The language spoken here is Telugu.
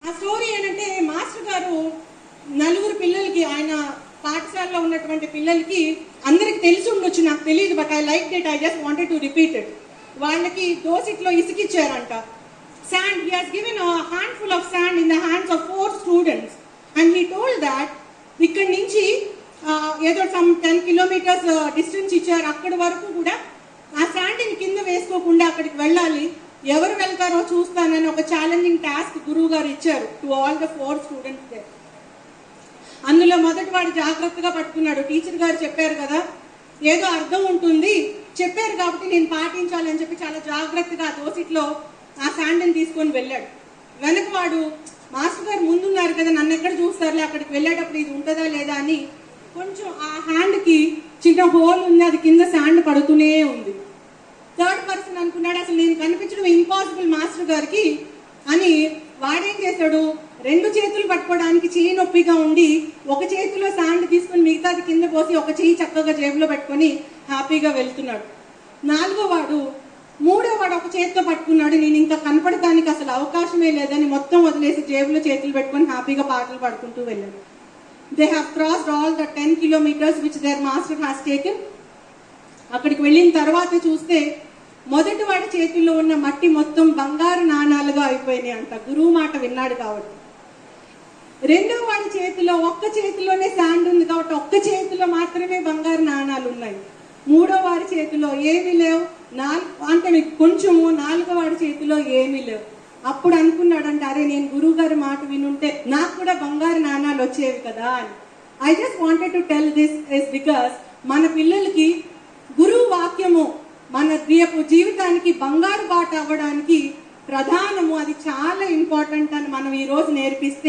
ఆ స్టోరీ ఏంటంటే మాస్టర్ గారు నలుగురు పిల్లలకి, ఆయన పాఠశాలలో ఉన్నటువంటి పిల్లలకి అందరికి తెలిసి ఉండొచ్చు, నాకు తెలియదు, but I like it, I just wanted to repeat it. వాళ్ళకి దోసిట్లో ఇసుకిచ్చారంట. Sand, he has given a handful of sand in the hands of 4 students and he told that ఇక్కడి నుంచి ఏదో సమ్ 10 కిలోమీటర్స్ డిస్టెన్స్ ఇచ్చారు, అక్కడి వరకు కూడా ఆ శాండ్ని కింద వేసుకోకుండా అక్కడికి వెళ్ళాలి, ఎవరు వెళ్తారో చూస్తానని ఒక ఛాలెంజింగ్ టాస్క్ గురువు గారు ఇచ్చారు to all the 4 students they. అందులో మొదటి వాడు జాగ్రత్తగా పట్టుకున్నాడు. టీచర్ గారు చెప్పారు కదా, ఏదో అర్థం ఉంటుంది, చెప్పారు కాబట్టి నేను పాటించాలని చెప్పి చాలా జాగ్రత్తగా దోసిట్లో ఆ శాండ్ని తీసుకొని వెళ్ళాడు. వెనక వాడు మాస్టర్ గారు ముందున్నారు కదా, నన్ను ఎక్కడ చూస్తారులే, అక్కడికి వెళ్ళేటప్పుడు ఇది ఉంటుందా లేదా అని కొంచెం ఆ హ్యాండ్కి చిన్న హోల్ ఉంది, అది కింద శాండ్ పడుతూనే ఉంది. థర్డ్ పర్సన్ అనుకున్నాడు, అసలు నేను కనిపించడం ఇంపాసిబుల్ మాస్టర్ గారికి అని. వాడేం చేశాడు, 2 చేతులు పట్టుకోవడానికి చేయి నొప్పిగా ఉండి ఒక చేతిలో శాండ్ తీసుకొని మిగతాది కింద పోసి ఒక చేయి చక్కగా జేబులో పెట్టుకొని హ్యాపీగా వెళ్తున్నాడు. 4వ వాడు, 3వ వాడు ఒక చేతితో పట్టుకున్నాడు, నేను ఇంకా కనపడటానికి అసలు అవకాశమే లేదని మొత్తం వదిలేసి జేబులో చేతులు పెట్టుకొని హ్యాపీగా పాటలు పాడుకుంటూ వెళ్ళాడు. They have crossed all the 10 kilometres which there master has taken. అక్కడికి వెళ్ళిన తర్వాత చూస్తే మొదటి వాడి చేతుల్లో ఉన్న మట్టి మొత్తం బంగారు నాణాలుగా అయిపోయినాయి అంట, గురువు మాట విన్నాడు కాబట్టి. 2వ వాడి చేతిలో ఒక్క చేతిలోనే శాండ్ ఉంది కాబట్టి ఒక్క చేతిలో మాత్రమే బంగారు నాణాలు ఉన్నాయి. 3వ వాడి చేతిలో ఏమీ లేవు, అంటే మీకు కొంచెము, 4వ వాడి చేతిలో ఏమీ లేవు. అప్పుడు అనుకున్నాడంటే, అరే నేను గురువు గారి మాట వినుంటే నాకు కూడా బంగారు నాణాలు వచ్చేవి కదా అని. I just wanted to tell this is because మన పిల్లలకి గురువు వాక్యము మన రేపు జీవితానికి బంగారు బాట అవ్వడానికి ప్రధానము, అది చాలా ఇంపార్టెంట్ అని మనం ఈ రోజు నేర్పిస్తే